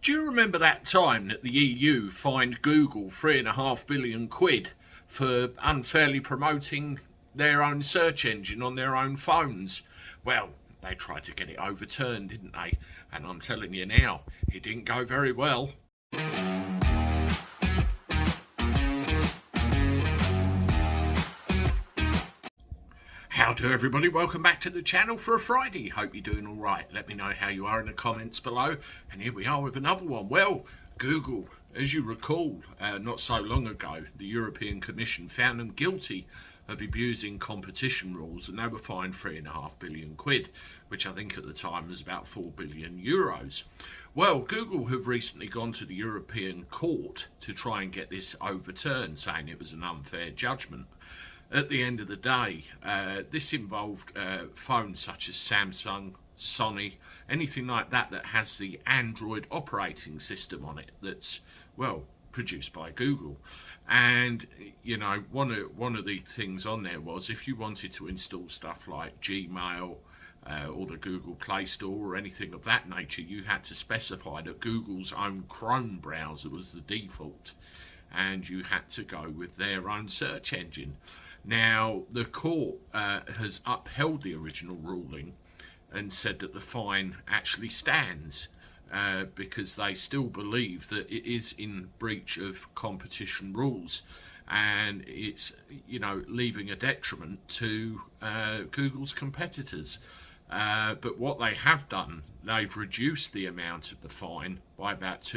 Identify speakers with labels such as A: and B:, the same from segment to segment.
A: Do you remember that time that the EU fined Google £3.5 billion for unfairly promoting their own search engine on their own phones? Well, they tried to get it overturned, didn't they? And I'm telling you now, it didn't go very well. How do everybody? Welcome back to the channel for a Friday. Hope you're doing all right. Let me know how you are in the comments below. And here we are with another one. Well, Google, as you recall, not so long ago, the European Commission found them guilty of abusing competition rules, and they were fined £3.5 billion, which I think at the time was about €4 billion. Well, Google have recently gone to the European Court to try and get this overturned, saying it was an unfair judgment. At the end of the day, this involved phones such as Samsung, Sony, anything like that that has the Android operating system on it that's, well, produced by Google. And, you know, one of the things on there was if you wanted to install stuff like Gmail or the Google Play Store or anything of that nature, you had to specify that Google's own Chrome browser was the default, and you had to go with their own search engine. Now, the court has upheld the original ruling and said that the fine actually stands because they still believe that it is in breach of competition rules, and it's, you know, leaving a detriment to Google's competitors. But what they have done, they've reduced the amount of the fine by about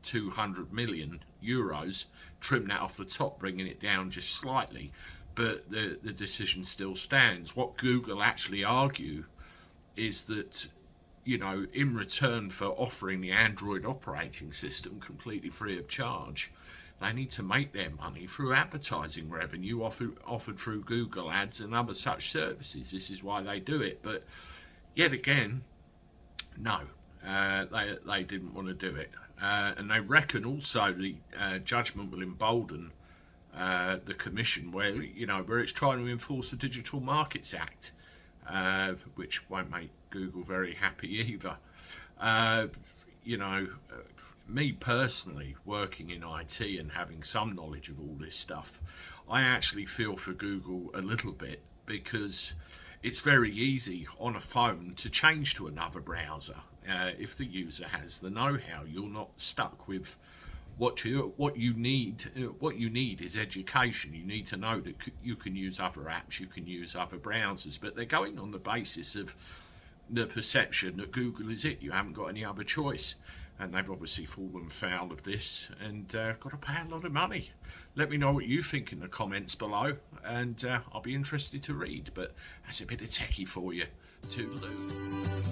A: 200 million euros, trimmed that off the top, bringing it down just slightly. But the decision still stands. What Google actually argue is that, you know, in return for offering the Android operating system completely free of charge, they need to make their money through advertising revenue offered through Google Ads and other such services. This is why they do it. But yet again, no, they didn't want to do it. And they reckon also the judgment will embolden the Commission, where it's trying to enforce the Digital Markets Act, which won't make Google very happy either. Me personally, working in IT and having some knowledge of all this stuff, I actually feel for Google a little bit, because it's very easy on a phone to change to another browser if the user has the know-how. You're not stuck with what you need. What you need is education. You need to know that you can use other apps, you can use other browsers, but they're going on the basis of the perception that Google is it. You haven't got any other choice, and they've obviously fallen foul of this and got to pay a lot of money. Let me know what you think in the comments below, and I'll be interested to read. But that's a bit of techie for you. Toodaloo.